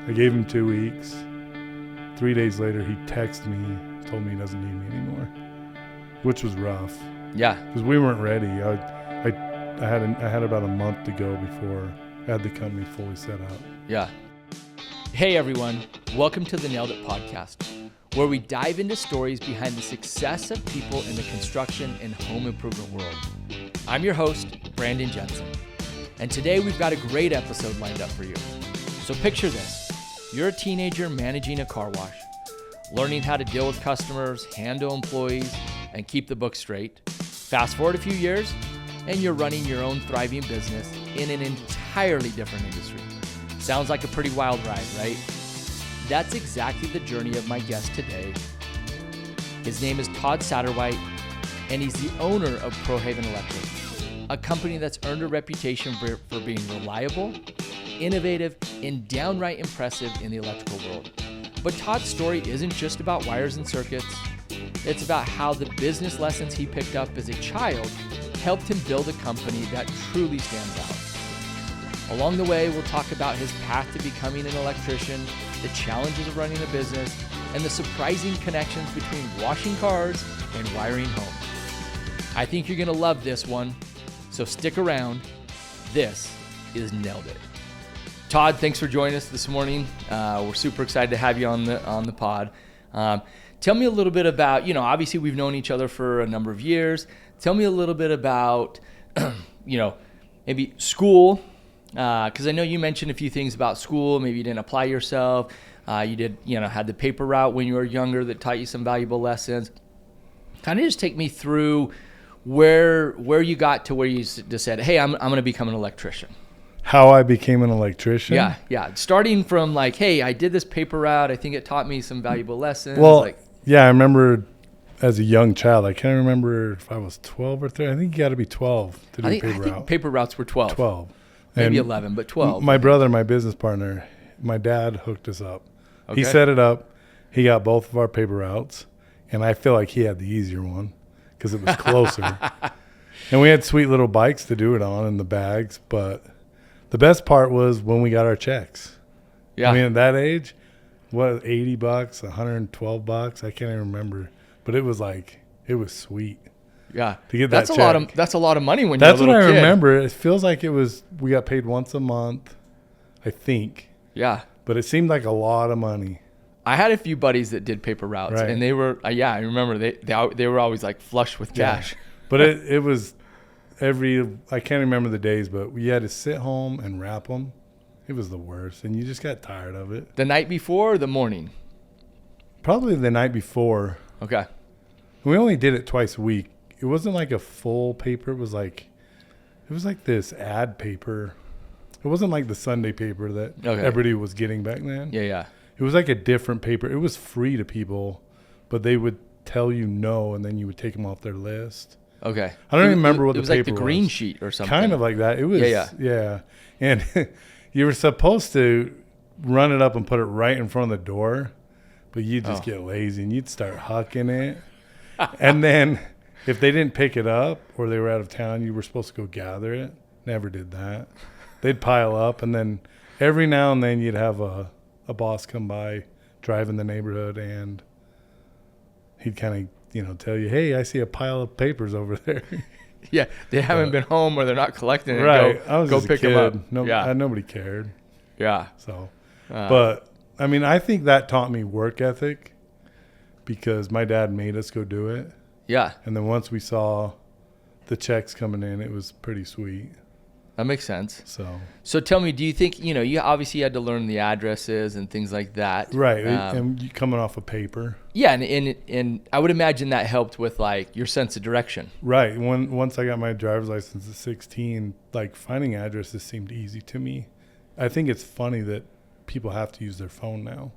I gave him 2 weeks. 3 days later, he texted me, told me he doesn't need me anymore, which was rough. Yeah. Because we weren't ready. I had about a month to go before I had the company fully set up. Yeah. Hey everyone, welcome to the Nailed It podcast, where we dive into stories behind the success of people in the construction and home improvement world. I'm your host, Brandon Jensen, and today we've got a great episode lined up for you. So picture this. You're a teenager managing a car wash, learning how to deal with customers, handle employees, and keep the books straight. Fast forward a few years, and you're running your own thriving business in an entirely different industry. Sounds like a pretty wild ride, right? That's exactly the journey of my guest today. His name is Todd Satterwhite, and he's the owner of ProHaven Electric, a company that's earned a reputation for being reliable, innovative, and downright impressive in the electrical world. But Todd's story isn't just about wires and circuits. It's about how the business lessons he picked up as a child helped him build a company that truly stands out. Along the way, we'll talk about his path to becoming an electrician, the challenges of running a business, and the surprising connections between washing cars and wiring homes. I think you're gonna love this one, so stick around. This is Nailed It. Todd, thanks for joining us this morning. We're super excited to have you on the pod. Tell me a little bit about, obviously we've known each other for a number of years. Tell me a little bit about, maybe school, because I know you mentioned a few things about school. Maybe you didn't apply yourself. You did, had the paper route when you were younger that taught you some valuable lessons. Kind of just take me through where you got to where you just said, hey, I'm going to become an electrician. How I became an electrician? Yeah. Starting from like, hey, I did this paper route. I think it taught me some valuable lessons. Well, yeah, I remember as a young child. I can't remember if I was 12 or 13. I think you got to be 12 to do paper route. I think paper routes were 12. 12. Maybe and 11, but 12. My brother, my business partner, my dad hooked us up. Okay. He set it up. He got both of our paper routes, and I feel like he had the easier one because it was closer. And we had sweet little bikes to do it on in the bags, but the best part was when we got our checks. Yeah. I mean, at that age, what, $80, $112? I can't even remember. But it was sweet. Yeah. To get that check. That's a lot of money when you're a little kid. That's what I remember. It feels like we got paid once a month, I think. Yeah. But it seemed like a lot of money. I had a few buddies that did paper routes, right. And they were, I remember they were always like flush with cash. Yeah. But it was I can't remember the days, but we had to sit home and wrap them. It was the worst, and you just got tired of it. The night before or the morning? Probably the night before. Okay. We only did it twice a week. It wasn't like a full paper. It was like this ad paper. It wasn't like the Sunday paper that everybody was getting back then. Yeah. It was like a different paper. It was free to people, but they would tell you no, and then you would take them off their list. Okay. I don't even remember what the paper was. It was like the green sheet or something. Kind of like that. It was. Yeah. And you were supposed to run it up and put it right in front of the door, but you'd just get lazy and you'd start hucking it. And then if they didn't pick it up or they were out of town, you were supposed to go gather it. Never did that. They'd pile up, and then every now and then you'd have a boss come by driving the neighborhood, and he'd kind of tell you, hey, I see a pile of papers over there. Yeah, they haven't been home or they're not collecting it. Right. I was go just pick a kid. them up. Nobody cared. Yeah. So, but I mean, I think that taught me work ethic because my dad made us go do it. Yeah. And then once we saw the checks coming in, it was pretty sweet. That makes sense. So tell me, do you think, you obviously had to learn the addresses and things like that. Right. And you coming off of paper. Yeah. And I would imagine that helped with like your sense of direction. Right. Once I got my driver's license at 16, like finding addresses seemed easy to me. I think it's funny that people have to use their phone now.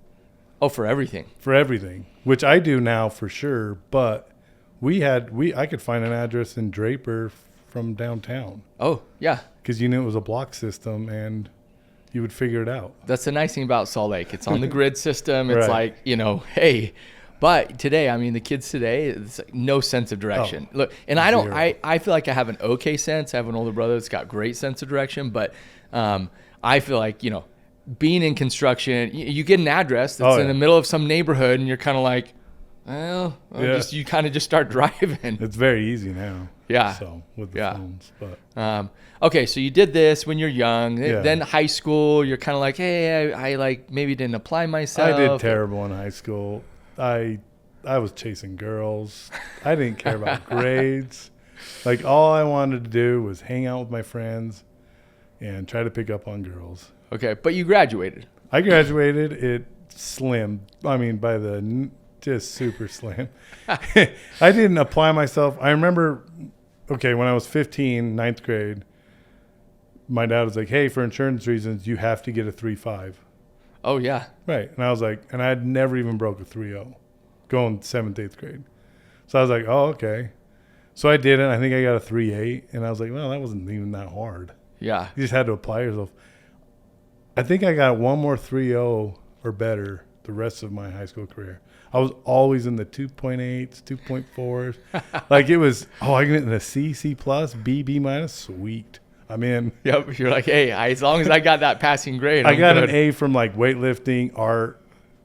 Oh, for everything. For everything, which I do now for sure. But I could find an address in Draper from downtown. Oh, yeah. Because it was a block system and you would figure it out. That's the nice thing about Salt Lake. It's on the grid system. It's right. like, hey. But today, I mean, the kids today, it's like no sense of direction. Look, and I feel like I have an okay sense. I have an older brother that's got great sense of direction. But I feel like, being in construction, you get an address that's in the middle of some neighborhood, and you're kind of like, well, you kind of just start driving. It's very easy now. Yeah. So with the phones, but okay, so you did this when you're young. Yeah. Then high school, you're kind of like, hey, I like maybe didn't apply myself. I did terrible in high school. I was chasing girls. I didn't care about grades. Like all I wanted to do was hang out with my friends and try to pick up on girls. Okay, but you graduated. I graduated. It slim. I mean, just super slim. I didn't apply myself. I remember, when I was 15, ninth grade, my dad was like, hey, for insurance reasons, you have to get a 3.5. Oh, yeah. Right. And I was like, and I had never even broke a 3.0 going 7th, 8th grade. So I was like, oh, okay. So I did it. I think I got a 3.8. And I was like, well, that wasn't even that hard. Yeah. You just had to apply yourself. I think I got one more 3.0 or better the rest of my high school career. I was always in the 2.8s, 2.4s. Like it was, I get in a C, C+, B, B-, sweet. I'm in. Yep. You're like, hey, as long as I got that passing grade, I got good. An A from like weightlifting, art.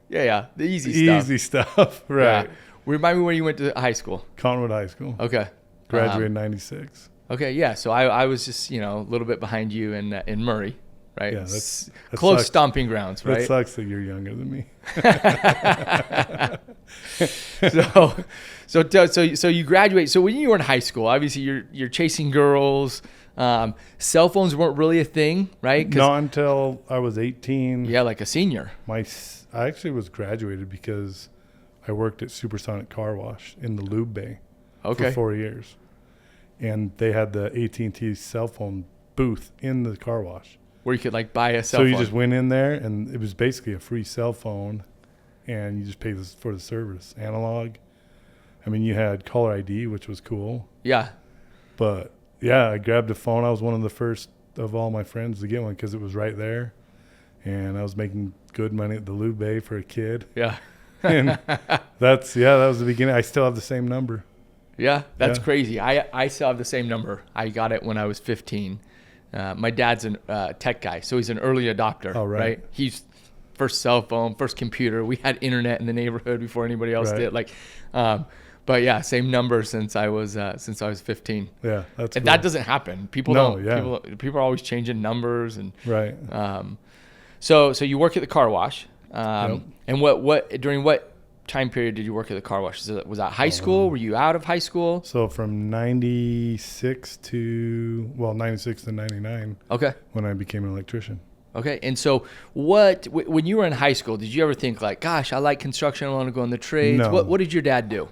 Yeah. The easy stuff. Easy stuff. Right. Yeah. Remind me where you went to high school. Cottonwood High School. Okay. Graduated in 96. Okay. Yeah. So I was just, a little bit behind you in Murray. Right. Yeah, that close sucks. Stomping grounds, right? It sucks that you're younger than me. So you graduate. So when you were in high school, obviously you're chasing girls. Cell phones weren't really a thing, right? Not until I was 18. Yeah, like a senior. I actually was graduated because I worked at Supersonic Car Wash in the Lube Bay for 4 years, and they had the AT&T cell phone booth in the car wash. Where you could like buy a cell phone. So you just went in there, and it was basically a free cell phone, and you just paid for the service. Analog. I mean, you had caller ID, which was cool. Yeah. But yeah, I grabbed a phone. I was one of the first of all my friends to get one because it was right there, and I was making good money at the Lube Bay for a kid. Yeah. And that was the beginning. I still have the same number. Yeah, that's crazy. I still have the same number. I got it when I was 15. My dad's a tech guy, so he's an early adopter. Oh, right. He's first cell phone, first computer. We had internet in the neighborhood before anybody else did. Like, but yeah, same number since I was 15. Yeah, that's and cool. That doesn't happen. People don't. Yeah. People are always changing numbers and right. So you work at the car wash. And during what time period did you work at the car wash? Was that high school? Were you out of high school? So from 96 to 99. Okay. When I became an electrician. Okay. And so when you were in high school, did you ever think like, gosh, I like construction, I want to go in the trades? No. What did your dad do?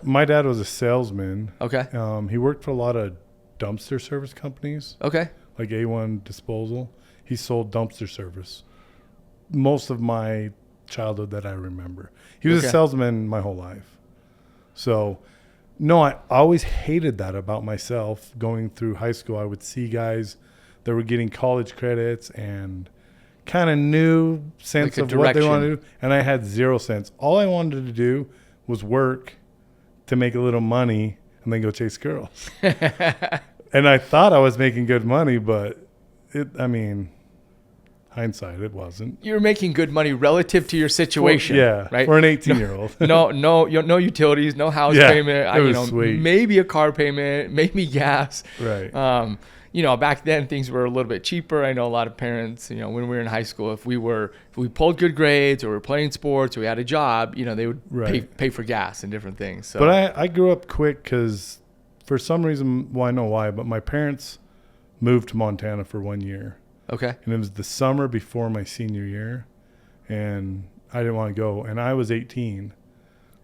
My dad was a salesman. Okay. He worked for a lot of dumpster service companies. Okay. Like A1 Disposal. He sold dumpster service. Most of my childhood that I remember. He was a salesman my whole life. So, no, I always hated that about myself. Going through high school, I would see guys that were getting college credits and kind of knew sense of what they wanted to do. And I had zero sense. All I wanted to do was work to make a little money and then go chase girls. And I thought I was making good money, but hindsight, it wasn't. You're making good money relative to your situation. Right? For an 18-year-old. no utilities, no house payment. It was sweet. Maybe a car payment, maybe gas. Right. Back then things were a little bit cheaper. I know a lot of parents, when we were in high school, if we pulled good grades or we were playing sports or we had a job, they would pay for gas and different things. So. But I grew up quick because for some reason, I know why, but my parents moved to Montana for 1 year. Okay. And it was the summer before my senior year, and I didn't want to go. And I was 18.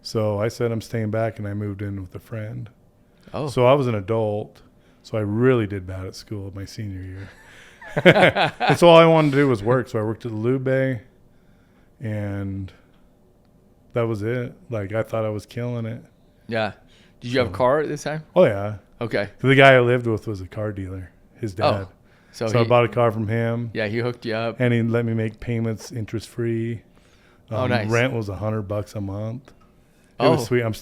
So I said I'm staying back, and I moved in with a friend. Oh. So I was an adult. So I really did bad at school my senior year. And so all I wanted to do was work. So I worked at the Lube Bay, and that was it. Like, I thought I was killing it. Yeah. Did you have a car at this time? Oh, yeah. Okay. The guy I lived with was a car dealer, his dad. Oh. So I bought a car from him. Yeah, he hooked you up. And he let me make payments interest-free. Nice. Rent was $100 a month. It was sweet. I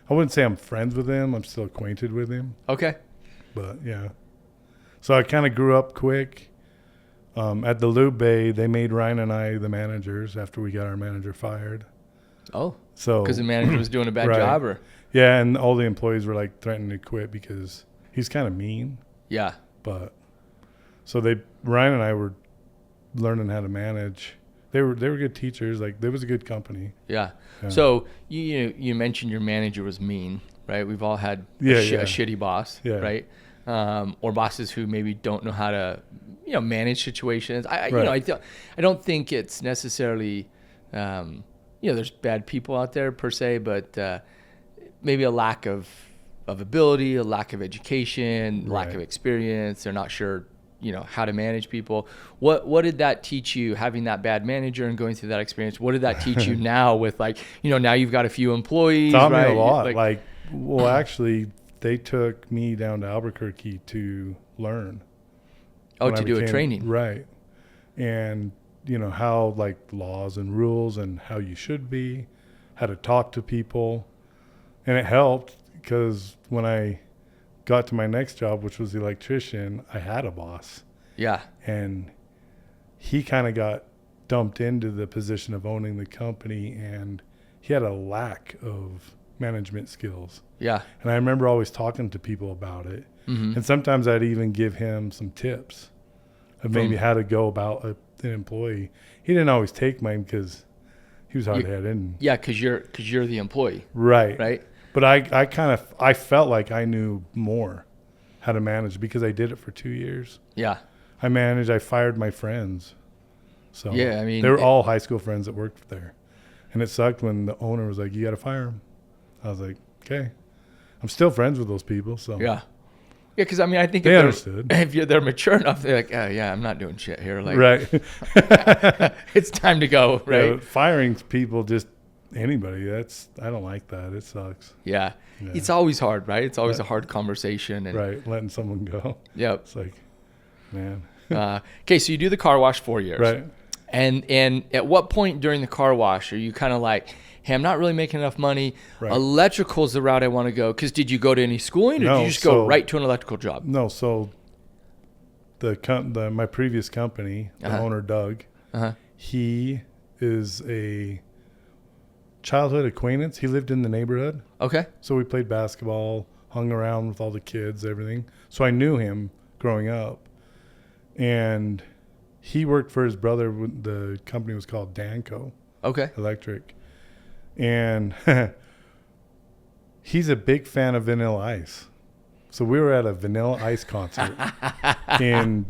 wouldn't say I'm friends with him. I'm still acquainted with him. Okay. But, yeah. So I kind of grew up quick. At the Lube Bay, they made Ryan and I the managers after we got our manager fired. Oh, so because the manager was doing a bad right. job, or yeah, and all the employees were like threatening to quit because he's kind of mean. Yeah. But so Ryan and I were learning how to manage. They were good teachers. Like, there was a good company. Yeah. So you mentioned your manager was mean, right? We've all had a shitty boss, right? Or bosses who maybe don't know how to, manage situations. I don't think it's necessarily, there's bad people out there per se, but maybe a lack of ability, a lack of education, lack of experience. They're not sure, how to manage people. What did that teach you, having that bad manager and going through that experience? What did that teach you now with, like, now you've got a few employees? Taught right? me a lot. Actually, they took me down to Albuquerque to learn. Oh, to do a training. Right. And, how, like, laws and rules and how you should be, how to talk to people. And it helped because when I got to my next job, which was the electrician, I had a boss. Yeah. And he kind of got dumped into the position of owning the company, and he had a lack of management skills. Yeah. And I remember always talking to people about it. Mm-hmm. And sometimes I'd even give him some tips of maybe how to go about an employee. He didn't always take mine because he was hard-headed. Yeah, because you're the employee. Right. Right. But I felt like I knew more how to manage because I did it for 2 years. Yeah. I fired my friends. So yeah, I mean, they were all high school friends that worked there. And it sucked when the owner was like, "You got to fire them." I was like, "Okay." I'm still friends with those people. So yeah. Yeah, because I think they understood. If they're mature enough, they're like, "Oh yeah, I'm not doing shit here." Like, right. It's time to go. Right. Yeah, firing people, just anybody. I don't like that. It sucks. Yeah. It's always hard, right? It's always a hard conversation. And, right. Letting someone go. Yep. It's like, man. Okay, so you do the car wash 4 years. Right. And at what point during the car wash are you kind of like, hey, I'm not really making enough money. Right. Electrical is the route I want to go. Because did you go to any schooling, or did you just go right to an electrical job? No. So my previous company, the owner, Doug, he is a childhood acquaintance. He lived in the neighborhood. Okay. So we played basketball, hung around with all the kids, everything. So I knew him growing up. And he worked for his brother. The company was called Danco. Okay. Electric. And he's a big fan of Vanilla Ice. So we were at a Vanilla Ice concert in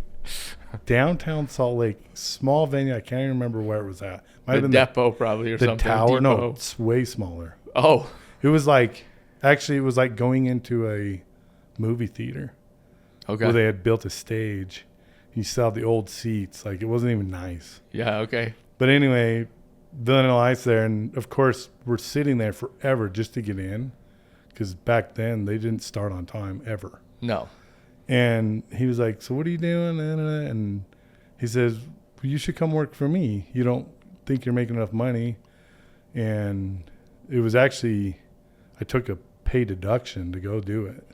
downtown Salt Lake, small venue. I can't even remember where it was at. Might have been depot probably, or the something. Tower. Depot. No, it's way smaller. Oh. It was like going into a movie theater. Okay. Where they had built a stage. You saw the old seats. Like, it wasn't even nice. Yeah, okay. But anyway, Vanilla Ice there. And, of course, we're sitting there forever just to get in. Because back then, they didn't start on time ever. No. And he was like, "So what are you doing?" And he says, "Well, you should come work for me. You don't think you're making enough money." And it was actually, I took a pay deduction to go do it.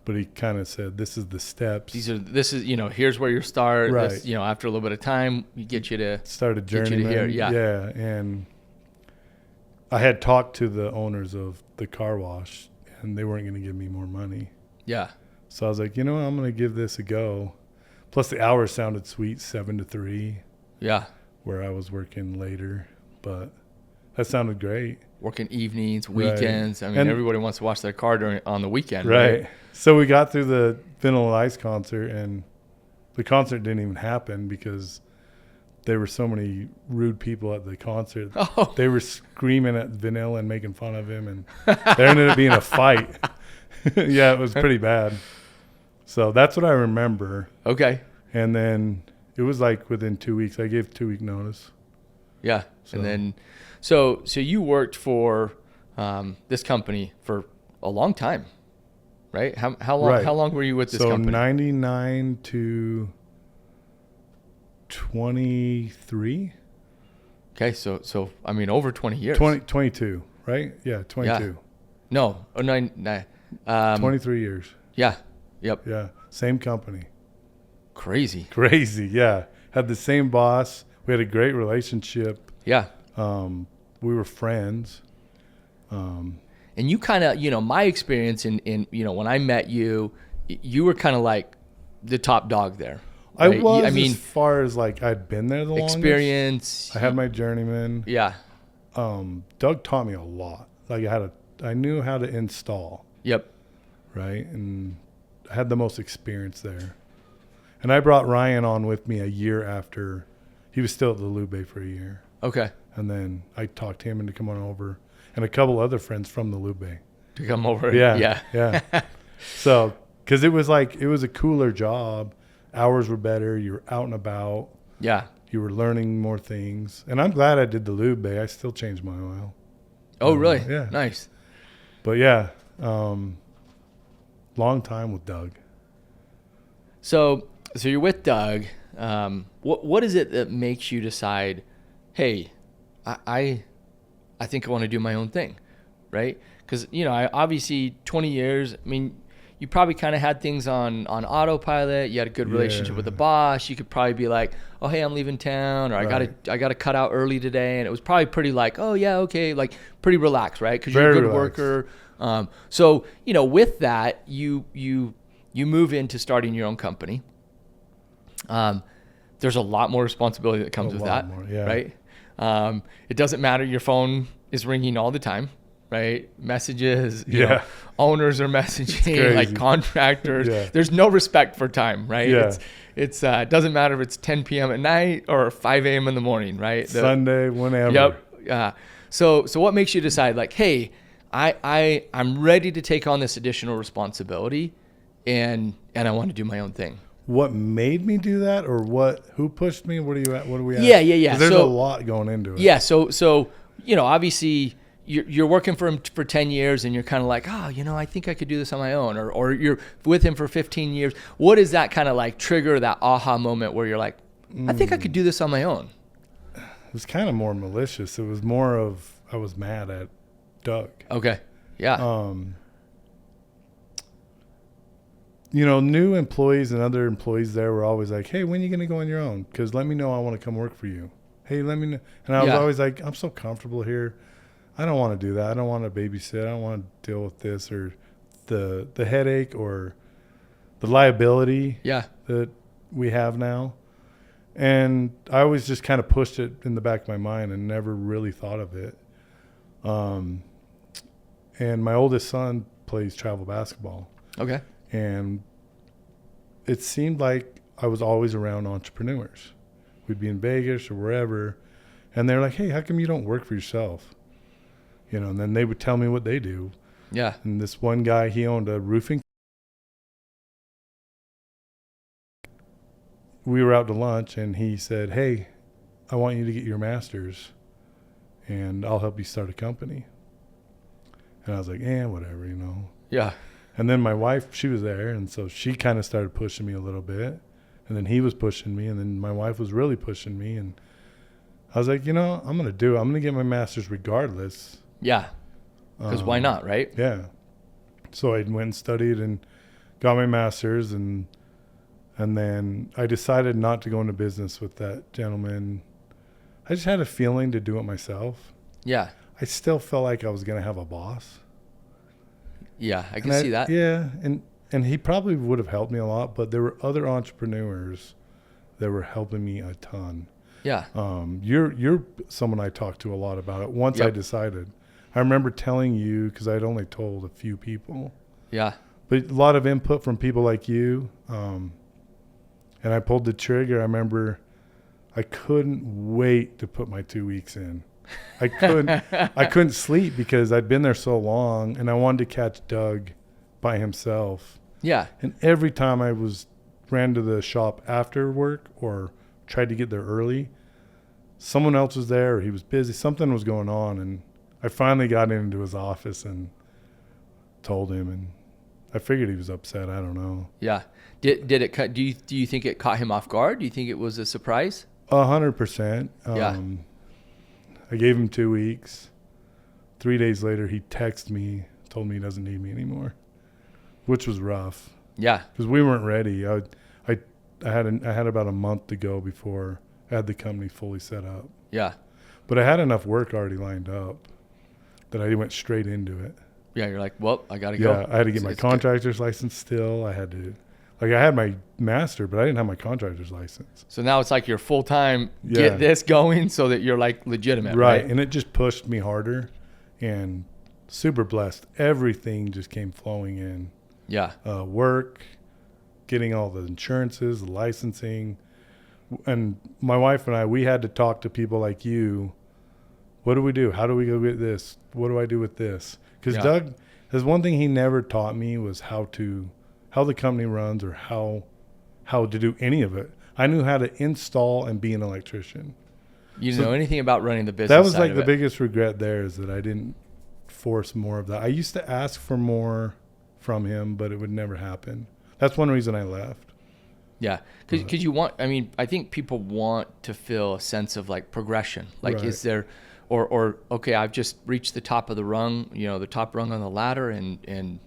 But he kind of said, "This is the steps. Here's where you start. Right. This, after a little bit of time, we get you to start a journey." Yeah. And I had talked to the owners of the car wash, and they weren't going to give me more money. Yeah. So I was like, I'm going to give this a go. Plus the hours sounded sweet, 7 to 3. Yeah. Where I was working later, but that sounded great. Working evenings, weekends. Right. Everybody wants to wash their car on the weekend. Right. So we got through the Vanilla Ice concert, and the concert didn't even happen because there were so many rude people at the concert. Oh. They were screaming at Vanilla and making fun of him, and there ended up being a fight. Yeah, it was pretty bad. So that's what I remember. Okay. And then it was like within 2 weeks. I gave 2-week notice. Yeah. So. And then, so you worked for this company for a long time, right? How long? Right. How long were you with this company? So 99 to 23. Okay. So over 20 years. 22, right? Yeah, 22. Yeah. No. Oh, 9. 23 years. Yeah. Yep. Yeah. Same company. Crazy. Yeah. had the same boss. We had a great relationship. Yeah. We were friends. And you kind of, my experience in when I met you, you were kind of like the top dog there. Right? I was, as far as like I'd been there the longest. Experience. I had my journeyman. Yeah. Doug taught me a lot. Like I knew how to install. Yep. Right. And I had the most experience there. And I brought Ryan on with me a year after. He was still at the Lube for a year. Okay. And then I talked him into coming over, and a couple other friends from the Lube. To come over. Yeah. So, because it was a cooler job. Hours were better. You were out and about. Yeah. You were learning more things. And I'm glad I did the Lube. I still changed my oil. Oh, really? Yeah. Nice. But yeah, long time with Doug. So you're with Doug. What is it that makes you decide, hey, I think I want to do my own thing, right? Because, I obviously 20 years, you probably kind of had things on autopilot. You had a good relationship with the boss. You could probably be like, oh, hey, I'm leaving town, or right. I got to cut out early today. And it was probably pretty like, oh, yeah, okay, like pretty relaxed, right? Because you're a good worker. So, with that, you move into starting your own company. There's a lot more responsibility that comes with that, right? It doesn't matter. Your phone is ringing all the time, right? Messages, owners are messaging, like contractors. Yeah. There's no respect for time, right? Yeah. It doesn't matter if it's 10 p.m. at night or 5 a.m. in the morning, right? Sunday, whenever. Yep. So what makes you decide like, hey, I'm ready to take on this additional responsibility and I want to do my own thing? What made me do that, or who pushed me? What are we at? Yeah. There's a lot going into it. Yeah. So, obviously you're working for him for 10 years and you're kind of like, oh, I think I could do this on my own, or you're with him for 15 years. What is that kind of like trigger, that aha moment where you're like, I think I could do this on my own? It was kind of more malicious. It was more of, I was mad at Doug. Okay. Yeah. New employees and other employees there were always like, hey, when are you going to go on your own? Because let me know. I want to come work for you. Hey, let me know. And I was always like, I'm so comfortable here. I don't want to do that. I don't want to babysit. I don't want to deal with this or the headache or the liability that we have now. And I always just kind of pushed it in the back of my mind and never really thought of it. And my oldest son plays travel basketball. Okay. And it seemed like I was always around entrepreneurs. We'd be in Vegas or wherever, and they're like, hey, how come you don't work for yourself? And then they would tell me what they do. Yeah. And this one guy, he owned a roofing. We were out to lunch, and he said, hey, I want you to get your master's, and I'll help you start a company. And I was like, whatever, Yeah. And then my wife, she was there, and so she kind of started pushing me a little bit. And then he was pushing me, and then my wife was really pushing me. And I was like, I'm going to do it. I'm going to get my master's regardless. Yeah, because why not, right? Yeah. So I went and studied and got my master's, and then I decided not to go into business with that gentleman. I just had a feeling to do it myself. Yeah. I still felt like I was going to have a boss. Yeah, I can see that. Yeah, and he probably would have helped me a lot, but there were other entrepreneurs that were helping me a ton. Yeah. You're someone I talked to a lot about it once I decided. I remember telling you, because I'd only told a few people. Yeah. But a lot of input from people like you. And I pulled the trigger. I remember I couldn't wait to put my 2 weeks in. I couldn't sleep because I'd been there so long, and I wanted to catch Doug by himself. Yeah. And every time I ran to the shop after work or tried to get there early, someone else was there, or he was busy. Something was going on, and I finally got into his office and told him, and I figured he was upset. I don't know. Yeah. Did it cut? Do you think it caught him off guard? Do you think it was a surprise? 100%. Yeah. I gave him 2 weeks. 3 days later, he texted me, told me he doesn't need me anymore, which was rough. Yeah. Because we weren't ready. I I had about a month to go before I had the company fully set up. Yeah. But I had enough work already lined up that I went straight into it. Yeah, you're like, well, I got to go. Yeah, I had to get my contractor's license still. I had my master, but I didn't have my contractor's license. So now it's like you're full-time, get this going so that you're like legitimate, right? And it just pushed me harder, and super blessed. Everything just came flowing in. Yeah. Work, getting all the insurances, the licensing. And my wife and I, we had to talk to people like you. What do we do? How do we go get this? What do I do with this? Because Doug, there's one thing he never taught me was how the company runs or how to do any of it. I knew how to install and be an electrician. You didn't know anything about running the business. That was like the biggest regret there, is that I didn't force more of that. I used to ask for more from him, but it would never happen. That's one reason I left. Yeah, because you want, I mean, I think people want to feel a sense of like progression. Like, is there, or okay, I've just reached the top of the rung, the top rung on the ladder, and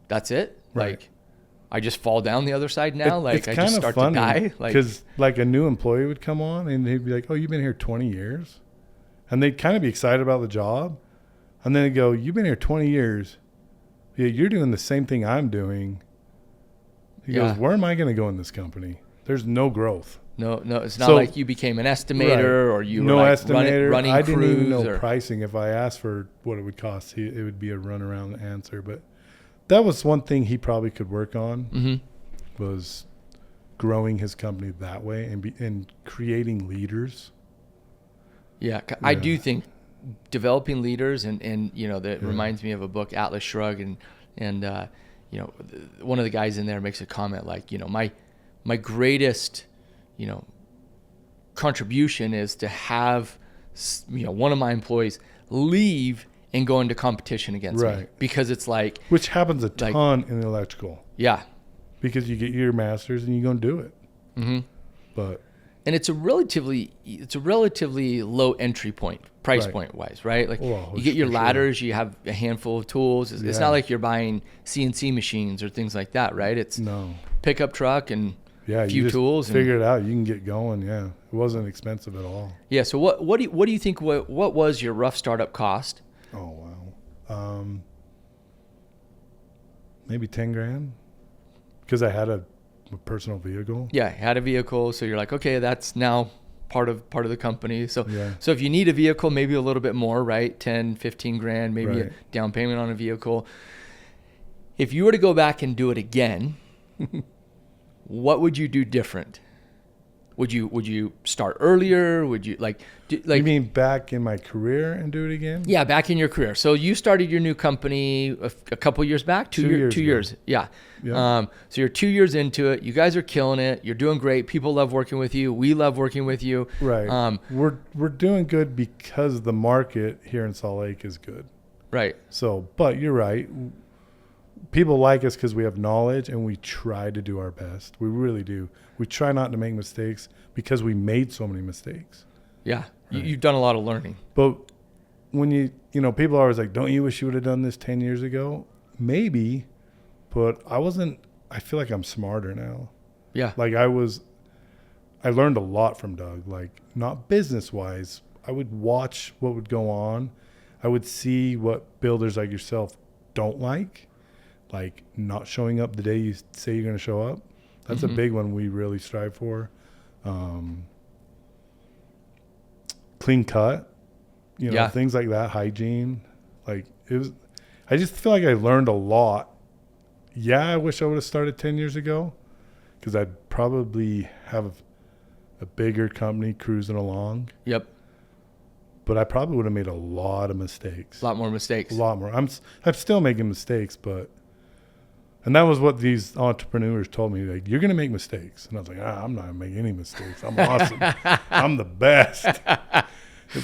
that's it. Right. Like, I just fall down the other side now. I just start to die. Because like a new employee would come on and he'd be like, "Oh, you've been here 20 years," and they'd kind of be excited about the job, and then they'd go, "You've been here 20 years. Yeah, you're doing the same thing I'm doing." He goes, "Where am I going to go in this company? There's no growth." No, it's not like you became an estimator or you were like estimator. running I crews. didn't even know pricing. If I asked for what it would cost, it would be a runaround answer. But that was one thing he probably could work on, was growing his company that way and creating leaders. Yeah, I do think developing leaders and that reminds me of a book, Atlas Shrugged, and one of the guys in there makes a comment like, my greatest, contribution is to have, one of my employees leave and go into competition against me, because it's like, which happens a ton in electrical. Yeah, because you get your master's and you go and do it. But and it's a relatively low entry point, price point wise, right? Like you get your ladders, you have a handful of tools. It's not like you're buying CNC machines or things like that, right? It's pickup truck and a few tools. Figure it out. You can get going. Yeah, it wasn't expensive at all. Yeah. So what do you think? What was your rough startup cost? Oh wow, maybe $10,000, because I had a personal vehicle. Yeah, had a vehicle, so you're like, okay, that's now part of the company. So so if you need a vehicle, maybe a little bit more, right? 10, 15 grand, maybe a down payment on a vehicle. If you were to go back and do it again, what would you do different? Would you start earlier? Would you like you mean back in my career and do it again? Yeah, back in your career. So you started your new company a couple years back, 2 years. Yeah. So you're 2 years into it. You guys are killing it. You're doing great. People love working with you. We love working with you. Right. We're doing good because the market here in Salt Lake is good. Right. So, but you're right. People like us because we have knowledge and we try to do our best. We really do. We try not to make mistakes because we made so many mistakes. Yeah. Right. You've done a lot of learning. But when people are always like, don't you wish you would have done this 10 years ago? Maybe, but I feel like I'm smarter now. Yeah. Like I learned a lot from Doug, like not business wise. I would watch what would go on. I would see what builders like yourself don't like not showing up the day you say you're going to show up. That's a big one we really strive for. Clean cut, things like that, hygiene. Like I just feel like I learned a lot. Yeah, I wish I would have started 10 years ago, because I'd probably have a bigger company cruising along. Yep. But I probably would have made a lot of mistakes. A lot more mistakes. A lot more. I'm still making mistakes, and that was what these entrepreneurs told me. Like, you're going to make mistakes. And I was like, I'm not going to make any mistakes. I'm awesome. I'm the best.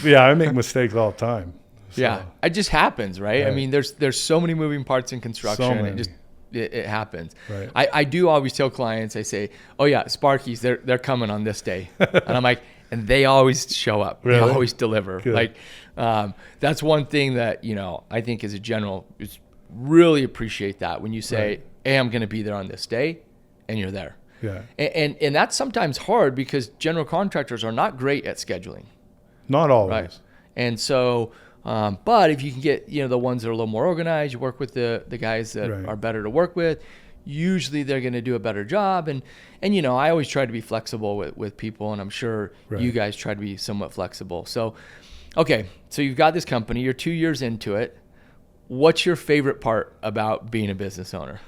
Yeah, I make mistakes all the time. So, yeah, it just happens, right? I mean, there's so many moving parts in construction. It happens. Right. I do always tell clients, I say, oh yeah, Sparkies, they're coming on this day. And I'm like, and they always show up. Really? They always deliver. Good. Like, that's one thing that, I think as a general, is really appreciate that when you say, hey, I'm going to be there on this day, and you're there. Yeah. And that's sometimes hard because general contractors are not great at scheduling. Not always. Right. And so, but if you can get, the ones that are a little more organized, you work with the guys that are better to work with, usually they're going to do a better job. And I always try to be flexible with people, and I'm sure you guys try to be somewhat flexible. So, okay. So you've got this company, you're 2 years into it. What's your favorite part about being a business owner?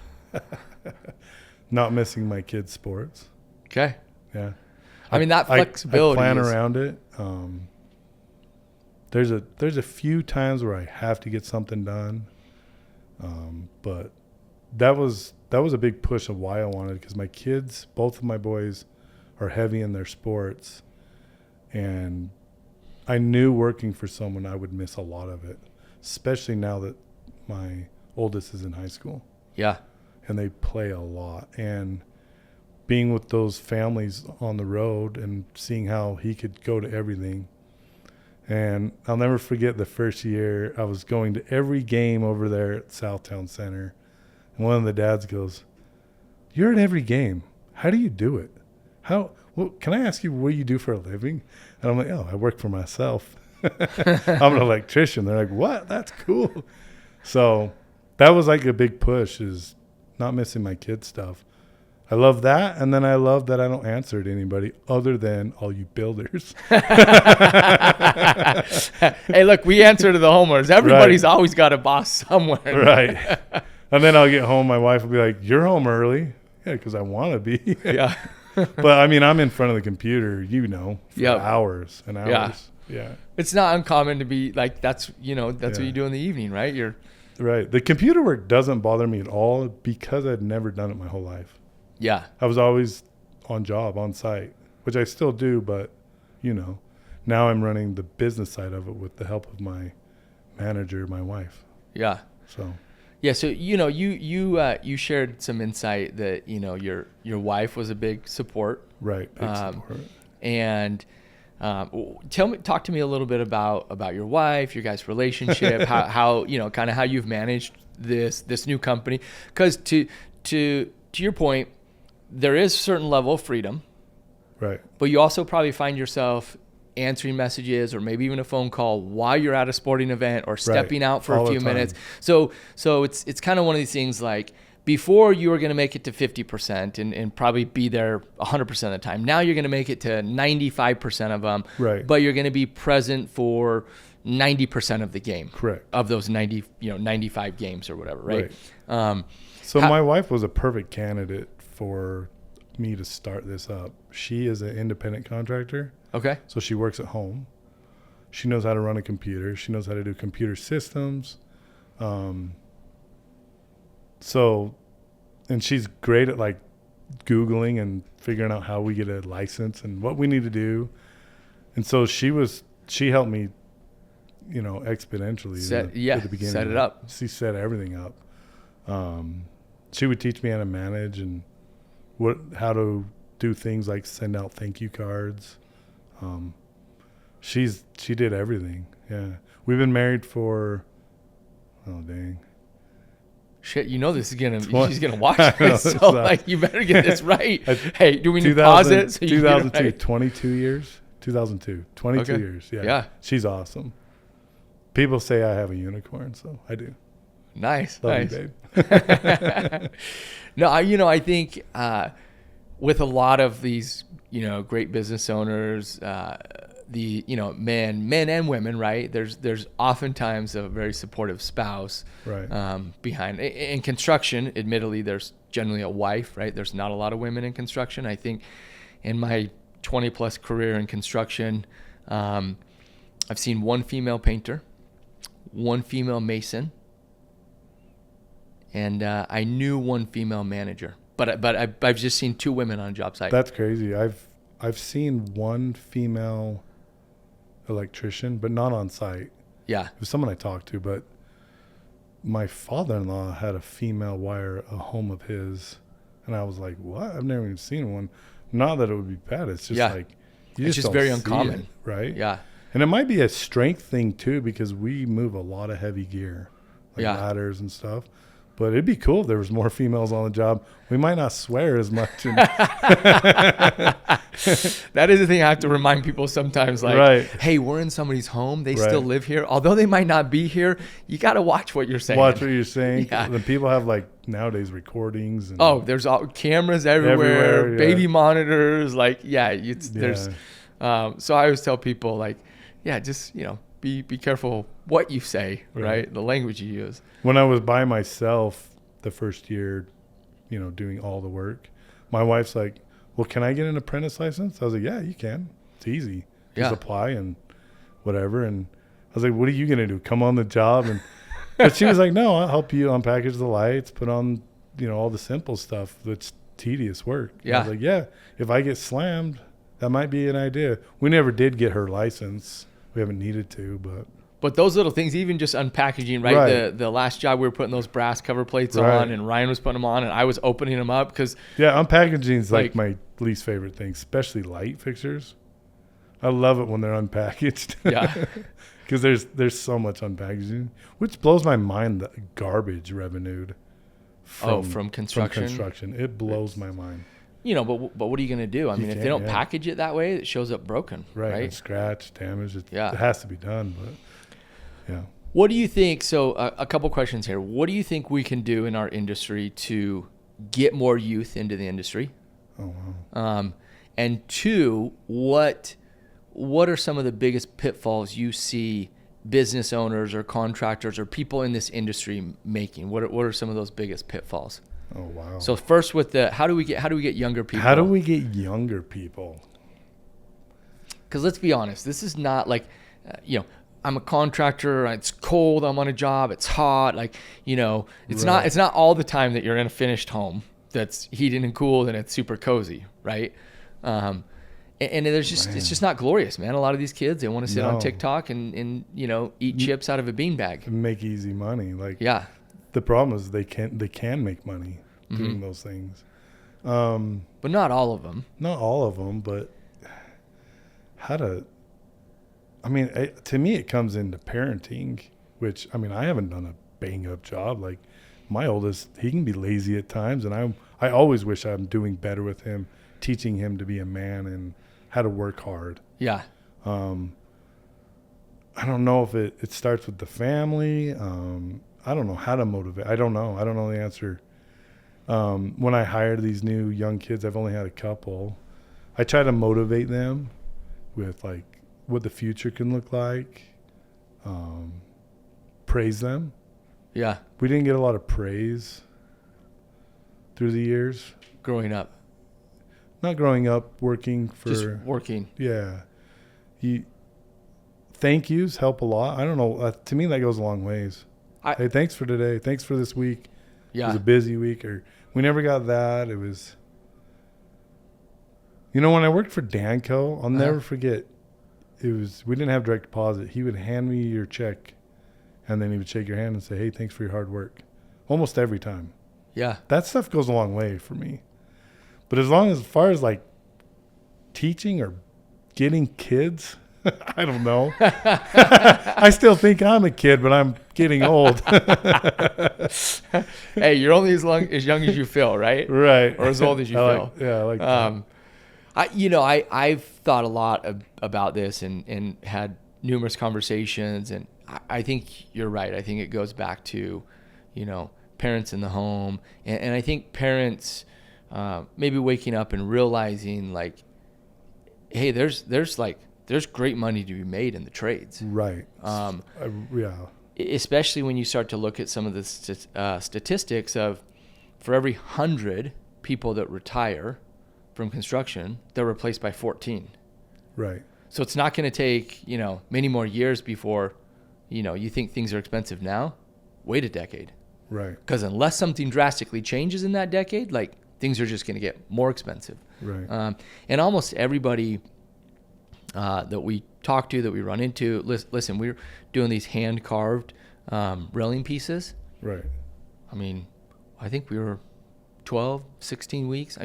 Not missing my kids' sports. Okay. Yeah. I mean, that flexibility. I plan around it. There's a few times where I have to get something done. But that was a big push of why I wanted it, because my kids, both of my boys, are heavy in their sports. And I knew working for someone I would miss a lot of it, especially now that my oldest is in high school. Yeah. And they play a lot. And being with those families on the road and seeing how he could go to everything. And I'll never forget the first year I was going to every game over there at Southtown Center. And one of the dads goes, "You're at every game. How do you do it? Can I ask you what you do for a living?" And I'm like, "Oh, I work for myself." I'm an electrician. They're like, "What? That's cool." So that was like a big push, is not missing my kids' stuff. I love that. And then I love that I don't answer to anybody other than all you builders. Hey, look, we answer to the homeowners. Everybody's always got a boss somewhere. Right. And then I'll get home. My wife will be like, "You're home early." Yeah, because I want to be. Yeah. But I mean, I'm in front of the computer, for hours and hours. Yeah. It's not uncommon to be like, that's what you do in the evening, right? You're right. The computer work doesn't bother me at all because I'd never done it my whole life. Yeah. I was always on site, which I still do, but now I'm running the business side of it with the help of my manager, my wife. Yeah. So. Yeah. So, you shared some insight that, your wife was a big support. Right. Big support. And talk to me a little bit about your wife, your guys' relationship, how kind of how you've managed this new company. Because to your point, there is a certain level of freedom. Right. But you also probably find yourself answering messages or maybe even a phone call while you're at a sporting event or stepping out for a few minutes. So it's kind of one of these things like, before you were going to make it to 50% and probably be there 100% of the time. Now you're going to make it to 95% of them. Right. But you're going to be present for 90% of the game. Correct. Of those 95 games or whatever. Right. So my wife was a perfect candidate for me to start this up. She is an independent contractor. Okay. So she works at home. She knows how to run a computer. She knows how to do computer systems. And she's great at like Googling and figuring out how we get a license and what we need to do. And so she helped me, exponentially at the beginning. Set it up. She set everything up. She would teach me how to manage and how to do things like send out thank you cards. She did everything. Yeah. We've been married for, oh dang. Shit, this is she's gonna watch this, so you better get this right. Hey, do we need to pause it? So 2002, right? 22 years. 2002, 22 years. Yeah. She's awesome. People say I have a unicorn, so I do. Nice. Love you, babe. No, I think with a lot of these, great business owners, the men and women, right? There's oftentimes a very supportive spouse, right? Behind. In construction, admittedly, there's generally a wife, right? There's not a lot of women in construction. I think in my 20 plus career in construction, I've seen one female painter, one female mason, and I knew one female manager. But I've just seen two women on a job site. That's crazy. I've seen one female electrician, but not on site. Yeah. It was someone I talked to, but my father-in-law had a female wire a home of his, and I was like, what? I've never even seen one. Not that it would be bad. It's just like, it's just very uncommon. Right? Yeah. And it might be a strength thing too, because we move a lot of heavy gear, like ladders and stuff. But it'd be cool if there was more females on the job. We might not swear as much. That is the thing I have to remind people sometimes, like, right. Hey, we're in somebody's home. They right. still live here. Although they might not be here, you got to watch what you're saying. Watch what you're saying. Yeah. The people have like nowadays recordings. And there's all cameras everywhere, baby monitors. Like, there's, so I always tell people like, just, be careful what you say, right? The language you use. When I was by myself the first year, doing all the work, my wife's like, well, can I get an apprentice license? I was like, yeah, you can. It's easy. Just apply and whatever. And I was like, what are you going to do? Come on the job? But she was like, no, I'll help you unpackage the lights, put on, all the simple stuff that's tedious work. Yeah. I was like, yeah, if I get slammed, that might be an idea. We never did get her license. We haven't needed to, But those little things, even just unpackaging, right? The last job we were putting those brass cover plates on, and Ryan was putting them on, and I was opening them up because unpackaging is like my least favorite thing, especially light fixtures. I love it when they're unpackaged. Yeah, because there's so much unpackaging, which blows my mind. The garbage revenued from construction. It blows my mind. But what are you going to do? I mean, if they don't package it that way, it shows up broken, right? And scratch, damage. It has to be done, but. Yeah. What do you think? So a couple questions here. What do you think we can do in our industry to get more youth into the industry? Oh, wow. And two, what are some of the biggest pitfalls you see business owners or contractors or people in this industry making? What are some of those biggest pitfalls? Oh, wow. So first with how do we get younger people? How do we get younger people? Because let's be honest, this is not like, I'm a contractor. It's cold. I'm on a job. It's hot. Like, it's not all the time that you're in a finished home that's heated and cooled and it's super cozy, right? And there's it's just not glorious, man. A lot of these kids, they want to sit on TikTok and eat chips out of a beanbag. Make easy money. Like, the problem is they can make money doing those things. But not all of them. Not all of them, but to me, it comes into parenting, which, I haven't done a bang-up job. Like, my oldest, he can be lazy at times, and I always wish I'm doing better with him, teaching him to be a man and how to work hard. Yeah. I don't know if it starts with the family. I don't know how to motivate. I don't know the answer. When I hire these new young kids, I've only had a couple. I try to motivate them with, like, what the future can look like, praise them. Yeah. We didn't get a lot of praise through the years. Growing up. Not growing up, working for. Just working. Yeah. Thank yous help a lot. I don't know. To me, that goes a long ways. Hey, thanks for today. Thanks for this week. Yeah. It was a busy week. Or we never got that. It was. When I worked for Danco, I'll never forget. We didn't have direct deposit. He would hand me your check, and then he would shake your hand and say, hey, thanks for your hard work. Almost every time. Yeah. That stuff goes a long way for me. But as far as like teaching or getting kids, I don't know. I still think I'm a kid, but I'm getting old. Hey, you're only as young as you feel, right? Right. Or as old as you feel. I like that. I've thought a lot about this and had numerous conversations, and I think you're right. I think it goes back to, parents in the home, and I think parents maybe waking up and realizing like, hey, there's great money to be made in the trades. Right. Yeah. Especially when you start to look at some of the statistics of, for every 100 people that retire from construction, they're replaced by 14. Right. So it's not going to take, many more years before, you think things are expensive now. Wait a decade. Right. Because unless something drastically changes in that decade, like things are just going to get more expensive. Right. And almost everybody that we talk to, that we run into, listen, we're doing these hand carved railing pieces. Right. I think we were 12, 16 weeks.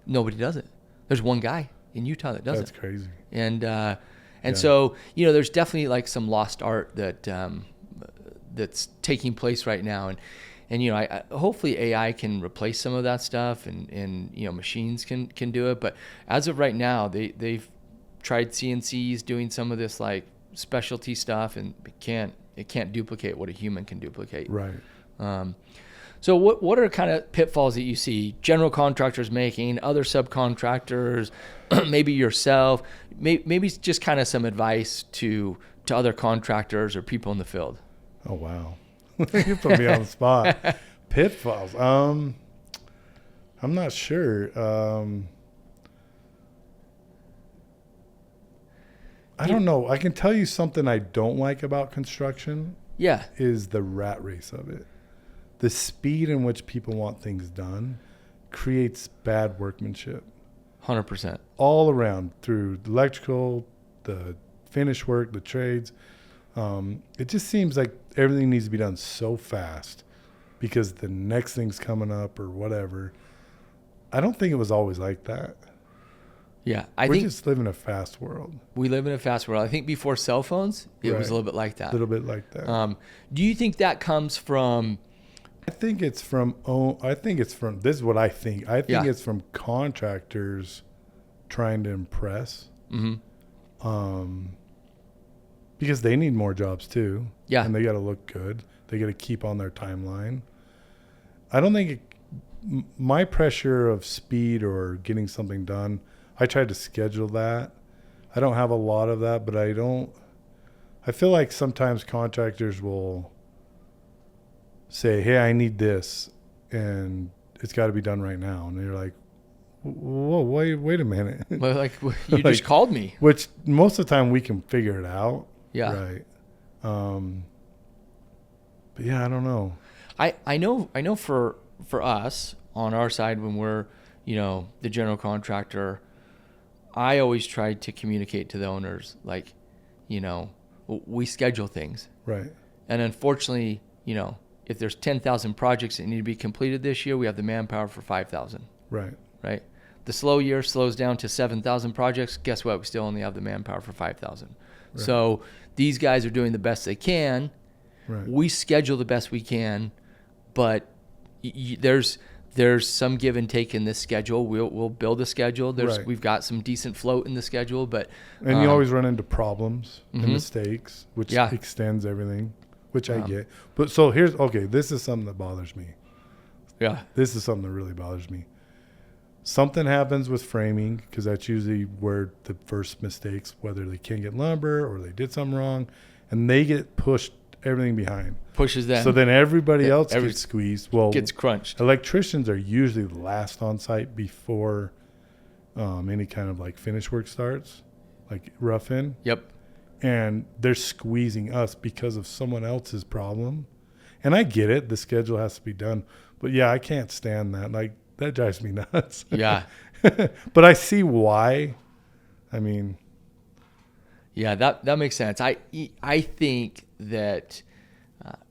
Nobody does it. There's one guy in Utah that does it. That's crazy. And so, there's definitely like some lost art that that's taking place right now. And, I hopefully AI can replace some of that stuff and machines can do it. But as of right now, they've tried CNCs doing some of this like specialty stuff, and it can't duplicate what a human can duplicate. Right. So what are kind of pitfalls that you see general contractors making, other subcontractors, maybe yourself, maybe just kind of some advice to other contractors or people in the field? Oh, wow. You put me on the spot. Pitfalls. I'm not sure. I don't know. I can tell you something I don't like about construction. Yeah. Is the rat race of it. The speed in which people want things done creates bad workmanship. 100%. All around, through the electrical, the finish work, the trades. It just seems like everything needs to be done so fast because the next thing's coming up or whatever. I don't think it was always like that. Yeah, we just live in a fast world. We live in a fast world. I think before cell phones, it was a little bit like that. A little bit like that. Do you think that comes from... I think it's from, this is what I think. I think it's from contractors trying to impress. Mm-hmm. Because they need more jobs too. Yeah. And they got to look good. They got to keep on their timeline. I don't think my pressure of speed or getting something done, I try to schedule that. I don't have a lot of that, but I feel like sometimes contractors will say, hey, I need this, and it's got to be done right now. And you're like, whoa, wait a minute. Well, like, you just called me. Which most of the time we can figure it out. Yeah. Right. But yeah, I don't know. I know for us on our side, when we're, the general contractor, I always try to communicate to the owners, like, we schedule things. Right. And unfortunately, if there's 10,000 projects that need to be completed this year, we have the manpower for 5,000. Right. Right. The slow year slows down to 7,000 projects. Guess what? We still only have the manpower for 5,000. Right. So these guys are doing the best they can. Right. We schedule the best we can, but there's some give and take in this schedule. We'll build a schedule. We've got some decent float in the schedule, but you always run into problems and mistakes, which extends everything, which I get. But so this is something that bothers me. Yeah. This is something that really bothers me. Something happens with framing, because that's usually where the first mistakes, whether they can't get lumber or they did something wrong, and they get pushed everything behind. Pushes them. So then everybody else gets squeezed. Well, gets crunched. Electricians are usually the last on site before any kind of like finish work starts, like rough in. Yep. And they're squeezing us because of someone else's problem. And I get it. The schedule has to be done. But yeah, I can't stand that. Like, that drives me nuts. Yeah. But I see why. I mean. Yeah, that makes sense. I think that,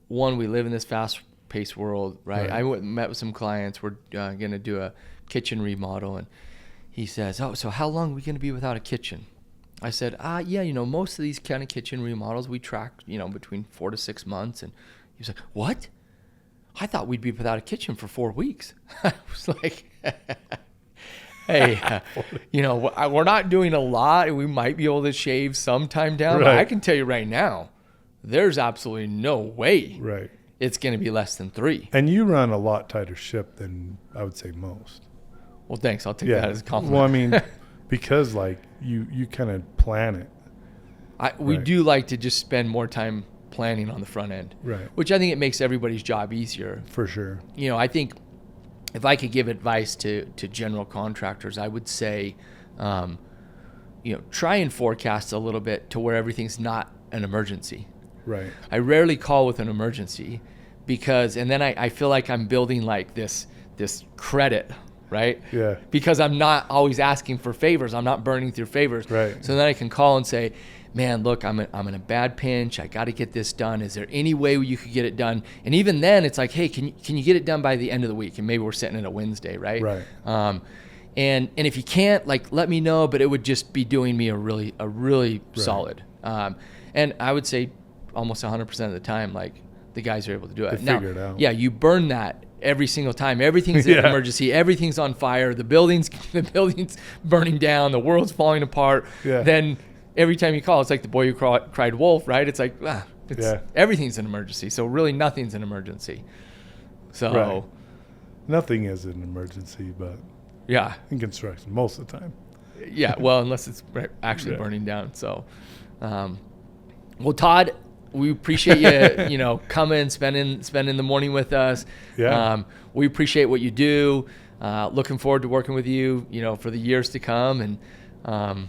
one, we live in this fast-paced world, right? I went and met with some clients. We're going to do a kitchen remodel, and he says, "Oh, so how long are we going to be without a kitchen?" I said, most of these kind of kitchen remodels we track, between 4 to 6 months. And he was like, "What? I thought we'd be without a kitchen for 4 weeks." I was like, hey, we're not doing a lot. We might be able to shave some time down. Right. But I can tell you right now, there's absolutely no way it's going to be less than 3. And you run a lot tighter ship than I would say most. Well, thanks. I'll take that as a compliment. Well, I mean, because like you kind of plan it. We do like to just spend more time planning on the front end, right? Which I think it makes everybody's job easier. For sure. I think if I could give advice to general contractors, I would say, try and forecast a little bit to where everything's not an emergency. Right. I rarely call with an emergency and then I feel like I'm building like this credit, right? Yeah. Because I'm not always asking for favors. I'm not burning through favors. Right. So then I can call and say, "Man, look, I'm in a bad pinch. I got to get this done. Is there any way you could get it done?" And even then, it's like, "Hey, can you get it done by the end of the week?" And maybe we're sitting at a Wednesday, right? Right. And if you can't, like, let me know. But it would just be doing me a really solid. And I would say almost 100% of the time, like, the guys are able to do it. They figure it out. Yeah, you burn that every single time. Everything's an emergency. Everything's on fire. The building's burning down. The world's falling apart. Yeah. Then every time you call, it's like the boy who cried wolf, right? It's like, everything's an emergency. So really nothing's an emergency. So right. Nothing is an emergency, but in construction most of the time. Yeah, well, unless it's actually burning down. So, well, Todd, we appreciate you, coming, spending the morning with us. Yeah. We appreciate what you do. Looking forward to working with you, for the years to come. And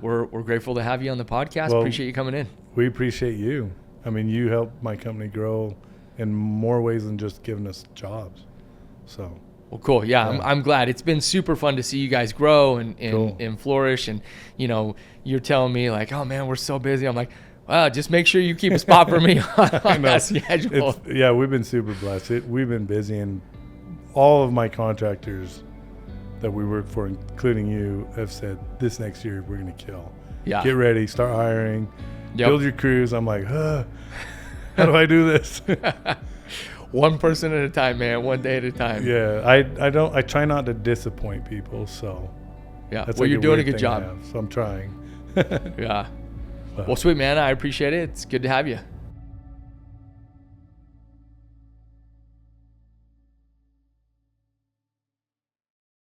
we're grateful to have you on the podcast. Well, appreciate you coming in. We appreciate you. I mean, you helped my company grow in more ways than just giving us jobs. So. Well, cool. Yeah, I'm glad. It's been super fun to see you guys grow and flourish. And, you're telling me like, oh man, we're so busy. I'm like, wow, just make sure you keep a spot for me on that schedule. We've been super blessed. We've been busy, and all of my contractors that we work for, including you, have said this next year we're going to kill. Yeah. Get ready, start hiring, build your crews. I'm like, how do I do this? One person at a time, man. One day at a time. Yeah, I try not to disappoint people. So that's well, you're doing a good job. So I'm trying. Yeah. Well, sweet man, I appreciate it. It's good to have you.